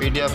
PDF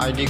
ID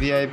VIP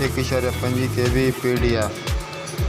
1.5 KB PDF